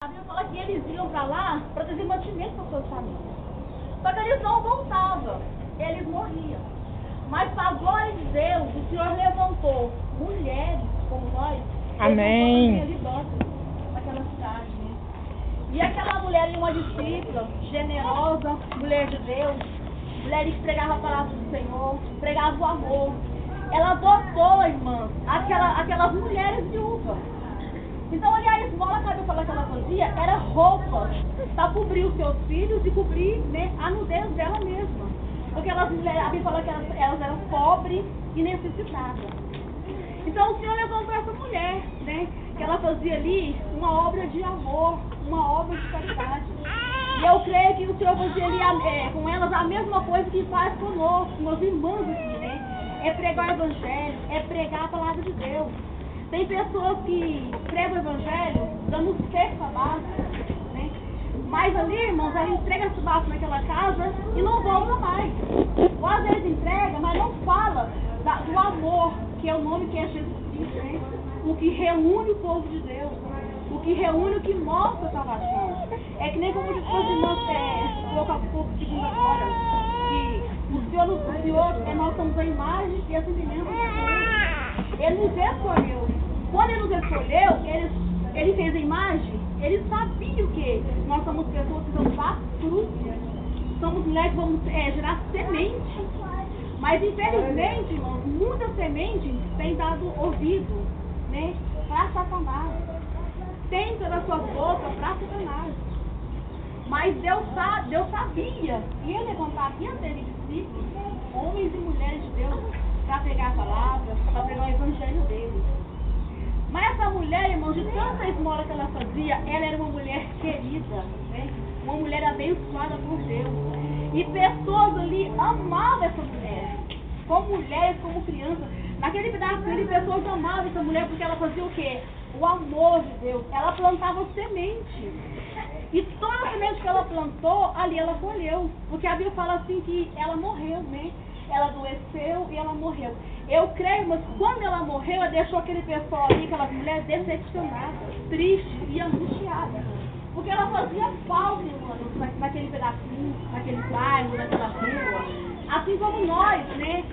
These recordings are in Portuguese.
A Bíblia fala que eles iam para lá para trazer mantimento para suas famílias. Só que eles não voltavam, eles morriam. Mas para a glória de Deus, o Senhor levantou mulheres como nós. Amém. Naquela cidade, né? E aquela mulher era uma discípula, generosa, mulher de Deus, mulher que pregava a palavra do Senhor, pregava o amor. Ela adotou, irmãs, aquelas mulheres viúvas. Então, ali a esmola, sabe o que ela fazia? Era roupas para cobrir os seus filhos e cobrir, né, a nudez dela mesma. Porque elas mulheres, a Bíblia fala que elas eram pobres e necessitadas. Então, o Senhor levantou essa mulher, né, que ela fazia ali uma obra de amor, uma obra de caridade. E eu creio que o Senhor fazia ali com elas a mesma coisa que faz conosco, com os irmãos aqui, né? É pregar o Evangelho, é pregar a palavra de Deus. Tem pessoas que pregam o Evangelho dando sexo à base, né? Mas ali, irmãos, ela entrega esse bafo naquela casa e não volta mais. Ou às vezes entrega, mas não fala do amor, que é o nome que é Jesus Cristo, né? O que reúne o povo de Deus, o que reúne, o que mostra a salvação. É que nem como diz os irmãos, colocar um pouco de segunda agora, que o Senhor, nós somos a imagem e a semelhança do Senhor. Ele nos escolheu. Quando ele nos escolheu, ele fez a imagem, ele sabia o quê? Nós somos pessoas que vamos dar frutos. Somos mulheres que vamos gerar semente. Mas infelizmente, irmãos, muitas sementes têm dado ouvido, né, para Satanás. Tem pela sua boca para Satanás. Mas Deus sabia que ia levantar diante dele discípulos, homens e mulheres de Deus, para pregar a palavra, para pregar o evangelho dele. Mas essa mulher, irmãos, de tanta esmola que ela fazia, ela era uma mulher querida, né? Uma mulher abençoada por Deus. E pessoas ali amavam essa mulher, como mulheres, como crianças. Naquele pedaço ali, pessoas amavam essa mulher porque ela fazia o quê? O amor de Deus. Ela plantava semente. E toda a semente que ela plantou, ali ela colheu. Porque a Bíblia fala assim que ela morreu, né? Ela adoeceu e ela morreu. Eu creio, mas quando ela morreu, ela deixou aquele pessoal ali, aquelas mulheres decepcionadas, tristes e angustiadas. Porque ela fazia falta, irmãos, naquele pedacinho, naquele bairro, naquela rua. Assim como nós, né?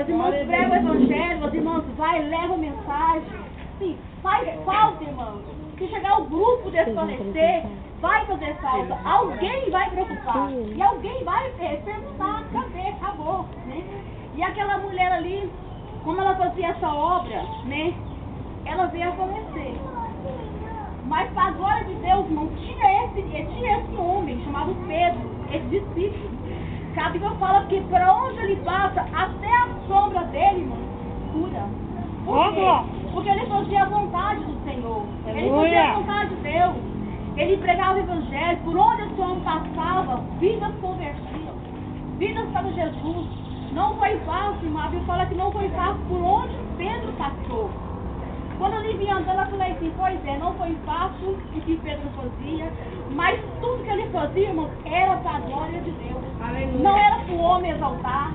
Os irmãos pregam o evangelho, os irmãos vai, levam mensagem. Sim, faz falta, irmãos. Se chegar o grupo desfalecer, vai fazer falta. Alguém vai preocupar. E alguém vai perguntar, cadê? Acabou, né? E aquela mulher ali, como ela fazia essa obra, né? Ela veio a falecer. Mas para a glória de Deus, não tinha esse homem chamado Pedro, esse discípulo. Que a Bíblia fala que para onde ele passa, até a sombra dele, irmão, cura. Por quê? Porque ele fazia a vontade do Senhor. Ele fazia a vontade de Deus. Ele pregava o evangelho. Por onde esse homem passava, vidas convertidas. Vidas para Jesus. Não foi fácil, irmão. A Bíblia fala que não foi fácil por onde Pedro passou. Quando ele vinha andando, eu falei assim, pois é, não foi fácil o que Pedro fazia, mas tudo que ele fazia, irmão, era para a glória de Deus. Aleluia. Não era para o homem exaltar,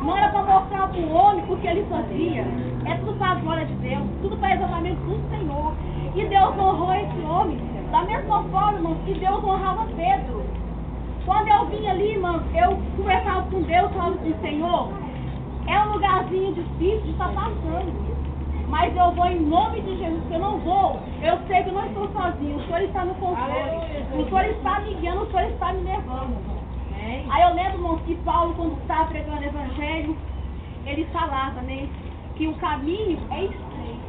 não era para mostrar para o homem o que ele fazia. É tudo para a glória de Deus, tudo para exaltamento do Senhor. E Deus honrou esse homem, da mesma forma, irmão, que Deus honrava Pedro. Quando eu vinha ali, irmão, eu conversava com Deus, falava assim, Senhor, é um lugarzinho difícil de estar passando. Mas eu vou em nome de Jesus, que eu não vou. Eu sei que eu não estou sozinho. O Senhor está no controle. O Senhor está me guiando, o Senhor está me levando. Aí eu lembro, irmãos, que Paulo, quando estava pregando o evangelho, ele falava, né, que o caminho é estreito.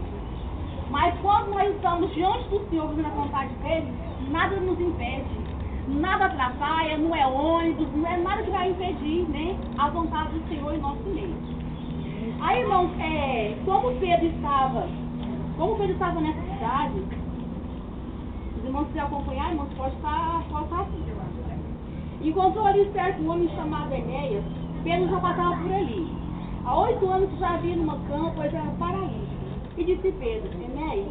Mas quando nós estamos diante do Senhor, fazendo a vontade dele, nada nos impede. Nada atrapalha, não é ônibus, não é nada que vai impedir, né, a vontade do Senhor em nosso meio. Aí, irmãos, como Pedro estava nessa cidade, os irmãos se acompanhar, irmãos, pode estar assim. Encontrou ali certo um homem chamado Enéas. Pedro já passava por ali. Há 8 anos já havia numa cama, pois era paralítico. E disse Pedro, Enéas,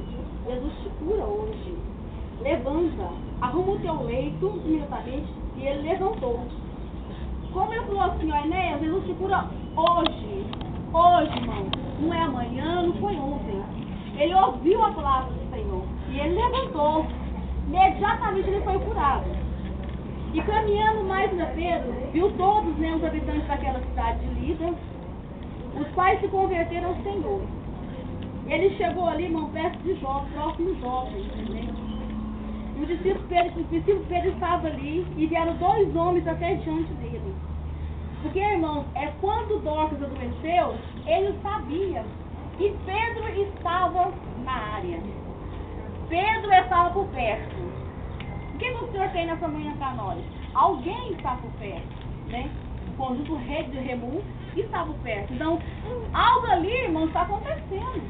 Jesus te cura hoje. Levanta, arruma o teu leito imediatamente. E ele levantou. Como ele falou assim, ó, Enéas, Jesus te cura hoje. Hoje, irmão, não é amanhã, não foi ontem. Ele ouviu a palavra do Senhor e ele levantou. imediatamente ele foi curado. E caminhando mais para Pedro, viu todos, né, os habitantes daquela cidade de Lida, os quais se converteram ao Senhor. Ele chegou ali, irmão, perto de Jope, próximo de Jope, né? E o discípulo Pedro estava ali, e vieram 2 homens até diante dele. Porque, irmãos, quando Dorcas adoeceu, ele sabia. E Pedro estava na área. Pedro estava por perto. O que o Senhor tem nessa manhã para nós? Alguém está por perto, né? O conjunto Rede de Remu está por perto. Então, algo ali, irmãos, está acontecendo.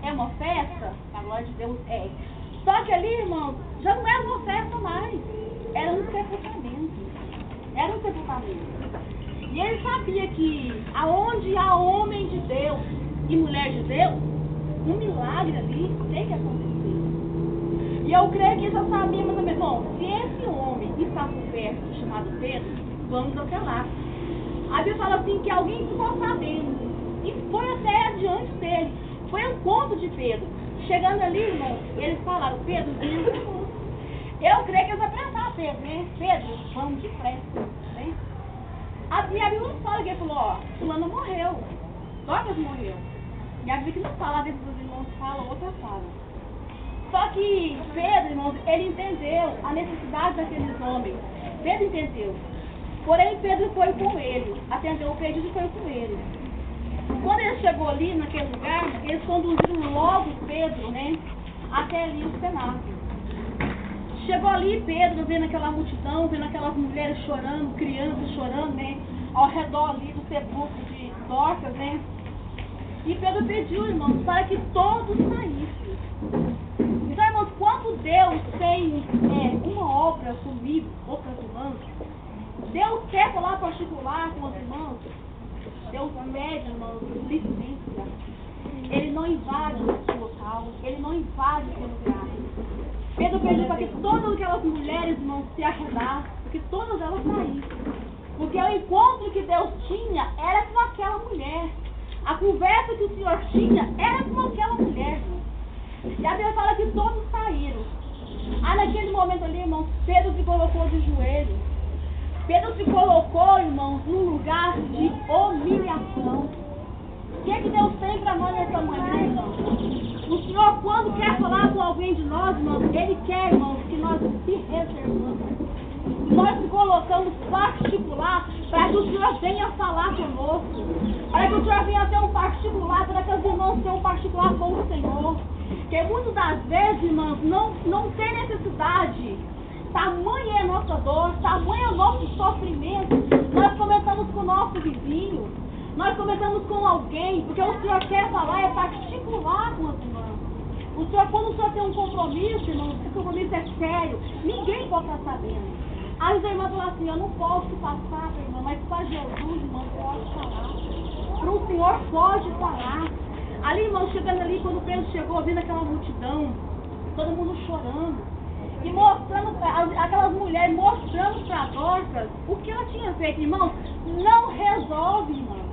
É uma festa? A glória de Deus é. Só que ali, irmãos, já não era uma festa mais. Era um sepultamento. Era um sepultamento. E ele sabia que aonde há homem de Deus e mulher de Deus, um milagre ali tem que acontecer. E eu creio que já sabia, mas também, bom, se esse homem está por perto, chamado Pedro, vamos até lá. A Bíblia fala assim que alguém ficou sabendo e foi até adiante dele. Foi ao encontro de Pedro. Chegando ali, irmão, eles falaram, Pedro, viu? Eu creio que eles apressaram Pedro, né? Pedro, vamos depressa, né? A minha Bíblia não fala que ele falou, ó, fulano morreu. Dorcas morreu. E a Bíblia que não fala, a vezes os irmãos falam, outra fala. Só que Pedro, irmãos, ele entendeu a necessidade daqueles homens. Pedro entendeu. Porém, Pedro foi com ele. Atendeu o pedido e foi com ele. Quando ele chegou ali, naquele lugar, eles conduziram logo Pedro, né, até ali o cenáculo. Chegou ali Pedro, vendo aquela multidão, vendo aquelas mulheres chorando, crianças chorando, né, ao redor ali do sepulcro de Dorcas, né. E Pedro pediu, irmãos, para que todos saíssem. Então, irmãos, quando Deus tem uma obra comigo, ou com as irmãs, Deus quer falar particular com as irmãs, Deus pede, irmãos, licença. Ele não invade esse local, ele não invade esse lugar. Pedro pediu para que todas aquelas mulheres, irmãos, se arredassem, para que todas elas saíssem. Porque o encontro que Deus tinha era com aquela mulher. A conversa que o Senhor tinha era com aquela mulher. E a Bíblia fala que todos saíram. Aí naquele momento ali, irmãos, Pedro se colocou de joelho. Pedro se colocou, irmãos, num lugar de humilhação. O que é que Deus tem para nós nessa manhã, irmãos? O Senhor, quando quer falar com alguém de nós, irmãos, Ele quer, irmãos, que nós se reservamos. Nós se colocamos particular para que o Senhor venha falar conosco. Para que o Senhor venha ter um particular, para que os irmãos tenham um particular com o Senhor. Porque muitas das vezes, irmãos, não tem necessidade. Tamanha é a nossa dor, tamanho é o nosso sofrimento. Nós começamos com o nosso vizinho, nós começamos com alguém, porque o Senhor quer falar, é particular com as irmãs. O Senhor, quando o Senhor tem um compromisso, irmãos, esse compromisso é sério, ninguém pode estar sabendo. Aí os irmãos falam assim, eu não posso passar, irmã, mas para Jesus, irmão, pode falar. Para o Senhor pode falar. Ali, irmão, chegando ali, quando Pedro chegou, ouvindo aquela multidão, todo mundo chorando. E mostrando, aquelas mulheres mostrando para Dorcas o que ela tinha feito, irmãos. Não resolve, irmão.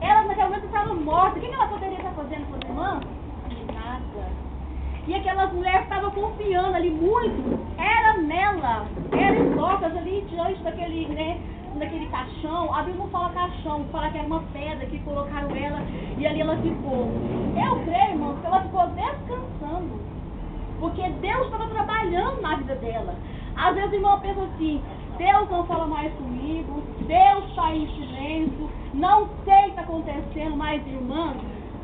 Ela naquele momento estava morta. O que ela poderia estar fazendo com as irmãs? Nada. E aquelas mulheres estavam confiando ali muito. Era nela. Era em Dorcas ali diante daquele, né, daquele caixão. A Bíblia não fala caixão, fala que era uma pedra que colocaram ela e ali ela ficou. Eu creio, irmãos, que ela ficou descansando. Porque Deus estava trabalhando na vida dela. Às vezes o irmão pensa assim, Deus não fala mais comigo, Deus está em silêncio, não sei o que está acontecendo, mas irmã,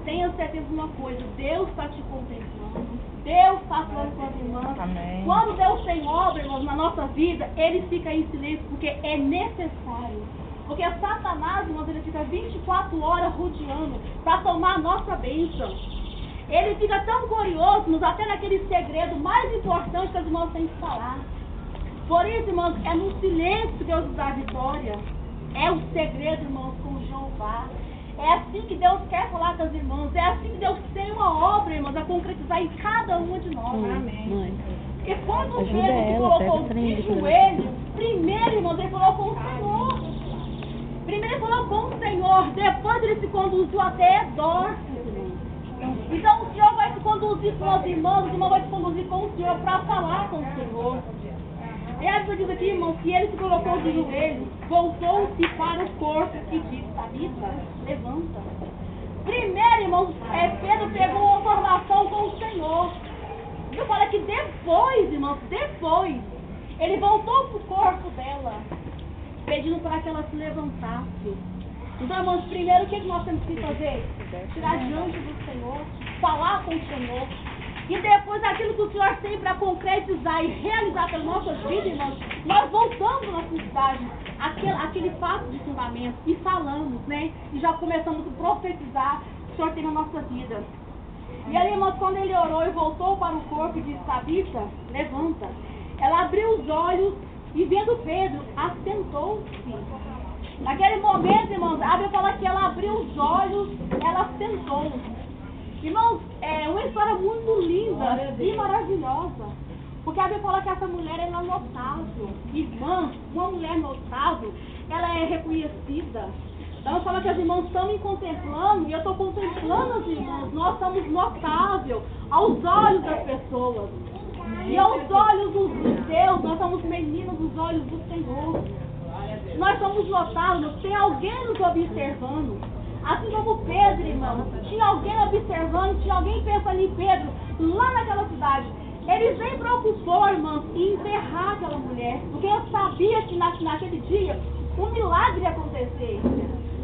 tenha certeza de uma coisa, Deus está te contemplando, Deus está falando com as irmãs. Amém. Quando Deus tem obra, irmãos, na nossa vida, Ele fica em silêncio porque é necessário. Porque Satanás, irmãos, ele fica 24 horas rodeando para tomar a nossa bênção. Ele fica tão curioso, até naquele segredo mais importante que os irmãos têm que falar. Por isso, irmãos, é no silêncio que Deus nos dá a vitória. É o segredo, irmãos, com Jeová. É assim que Deus quer falar com os irmãos. É assim que Deus tem uma obra, irmãos, a concretizar em cada uma de nós. Amém. E quando o Pedro se colocou de joelho, primeiro, irmãos, ele falou com o Senhor. Primeiro ele falou com o Senhor. Depois ele se conduziu até Dorcas. Então o Senhor vai te conduzir com os irmãos vai te conduzir com o Senhor para falar com o Senhor. E a Bíblia diz aqui, irmãos, que ele se colocou de joelhos, voltou-se para o corpo e disse: Tabita, levanta. Primeiro, irmãos, Pedro pegou uma formação com o Senhor. E eu falo que depois, irmãos, ele voltou para o corpo dela, pedindo para que ela se levantasse. Então, irmãos, primeiro o que nós temos que fazer? Tirar diante do Senhor, falar com o Senhor. E depois aquilo que o Senhor tem para concretizar e realizar pelas nossas vidas, irmãos, nós voltamos na cidade, aquele fato de fundamento, e falamos, né? E já começamos a profetizar o que o Senhor tem na nossa vida. E aí, irmãos, quando ele orou e voltou para o corpo e disse: Tabita, levanta. Ela abriu os olhos e, vendo Pedro, assentou-se. Naquele momento, irmãos, a Bíblia fala que ela abriu os olhos, ela sentou-se. Irmãos, é uma história muito linda e maravilhosa. Porque a Bíblia fala que essa mulher ela é notável. Irmã, uma mulher notável, ela é reconhecida. Então fala que as irmãs estão me contemplando e eu estou contemplando as irmãs. Nós somos notáveis aos olhos das pessoas. E aos olhos dos Deus, nós somos meninos dos olhos do Senhor. Nós somos notáveis, tem alguém nos observando. Assim como Pedro, irmão, tinha alguém observando, tinha alguém pensando em Pedro, lá naquela cidade. Ele nem preocupou, irmãos, em enterrar aquela mulher, porque eu sabia que naquele dia um milagre ia acontecer.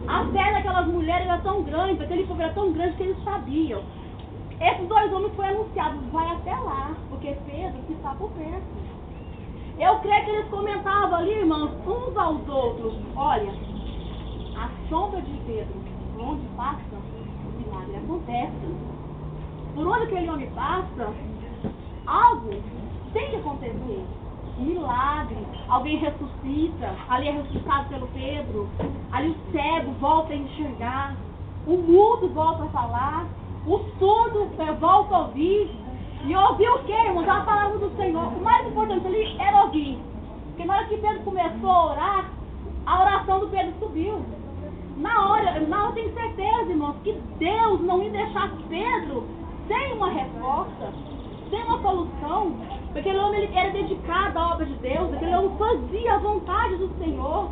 A fé daquelas mulheres era tão grande, aquele povo era tão grande que eles sabiam. Esses dois homens foram anunciados: vai até lá, porque Pedro está por perto. Eu creio que eles comentavam ali, irmãos, uns aos outros: olha, a sombra de Pedro, por onde passa, o milagre acontece. Por onde aquele homem passa, algo tem que acontecer. Milagre, alguém ressuscita, ali é ressuscitado pelo Pedro, ali o cego volta a enxergar, o mudo volta a falar, o surdo volta a ouvir. E ouvir o que, irmãos? A palavra do Senhor. O mais importante ali era ouvir. Porque na hora que Pedro começou a orar, a oração do Pedro subiu. Na hora eu tenho certeza, irmãos, que Deus não ia deixar Pedro sem uma resposta, sem uma solução. Porque aquele homem ele era dedicado à obra de Deus, aquele homem fazia a vontade do Senhor.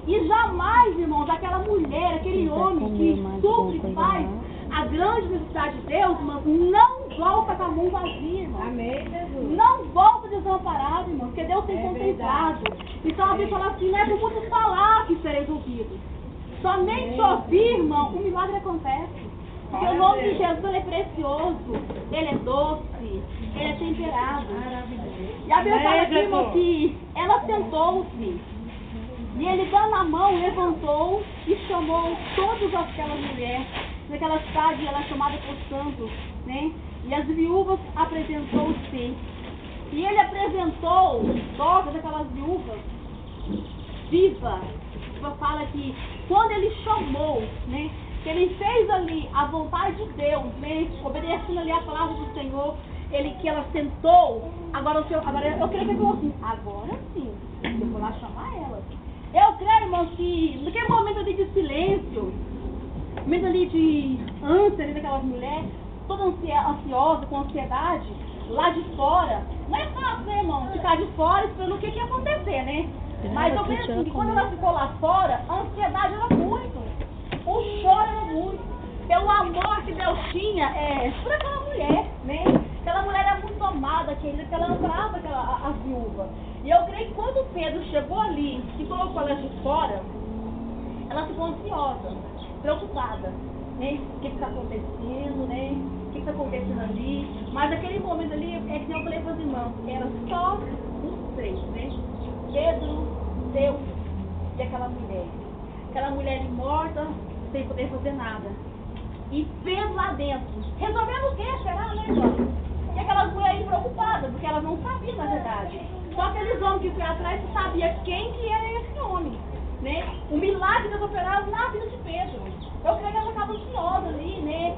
E jamais, irmãos, aquela mulher, aquele homem que supre e faz a grande necessidade de Deus, irmãos, não volta com a mão vazia, irmão. Amém, Jesus. Não volta desamparado, irmão, porque Deus tem contemplado. Então a Bíblia fala assim: não é por muito falar que sereis ouvidos. Somente ouvir, irmão, o milagre acontece. Porque o nome de Jesus ele é precioso, ele é doce, ele é temperado. E a Bíblia fala aqui, irmão, que ela sentou-se. E ele, dando a mão, levantou e chamou todas aquelas mulheres. Naquela cidade ela é chamada por santos, né? E as viúvas apresentou-se. E ele apresentou todas aquelas viúvas vivas. Fala que quando ele chamou, né? Que ele fez ali a vontade de Deus, né? Obedecendo ali a palavra do Senhor, que ela sentou. Agora eu creio que ele falou assim: agora sim, eu vou lá chamar ela. Eu creio, irmãos, que naquele momento ali de silêncio, momento ali de ânsia ali daquelas mulheres, toda ansiosa, com ansiedade, lá de fora. Não é fácil, né, irmão? Ficar de fora esperando o que ia acontecer, né? Mas eu penso assim, que quando ela ficou lá fora, a ansiedade era muito, o choro era muito, pelo amor que Deus tinha por aquela mulher, né? Aquela mulher era muito amada, querida, que ela amava as viúvas. E eu creio que quando Pedro chegou ali e colocou ela de fora, ela ficou ansiosa, preocupada, né? O que está acontecendo, né? O que está acontecendo ali? Mas naquele momento ali, é que eu falei para as irmãs, era só os três, né? Pedro, Deus e aquela mulher. Aquela mulher morta, sem poder fazer nada. E Pedro lá dentro, resolvendo o que? Será, né, irmão? E aquelas mulheres preocupadas, porque elas não sabiam na verdade. Só aqueles homens que foi atrás sabiam quem que era esse homem, né? O milagre das operadas na vida de Pedro. Eu creio que ela estava ansiosa ali, né?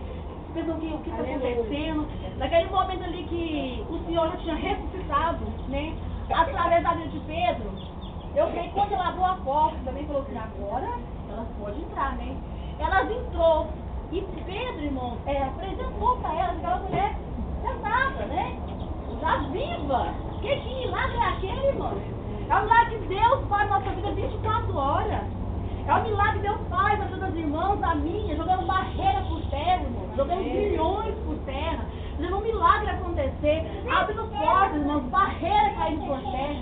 Pensando o que está acontecendo. Naquele momento ali que o Senhor já tinha ressuscitado, né? Através da vida de Pedro. Eu creio que quando ela abriu a porta, também falou assim: agora elas podem entrar, né? Elas entrou. E Pedro, irmão, apresentou para ela aquela mulher casada, né? Já viva. Que milagre é aquele, irmão? É o milagre de Deus faz na nossa vida 24 horas. É o milagre que Deus faz na vida das irmãs, a minha, jogando barreira por terra, irmão, jogando bilhões por terra, fazendo um milagre acontecer, abrindo portas, irmãos, barreira caindo por terra.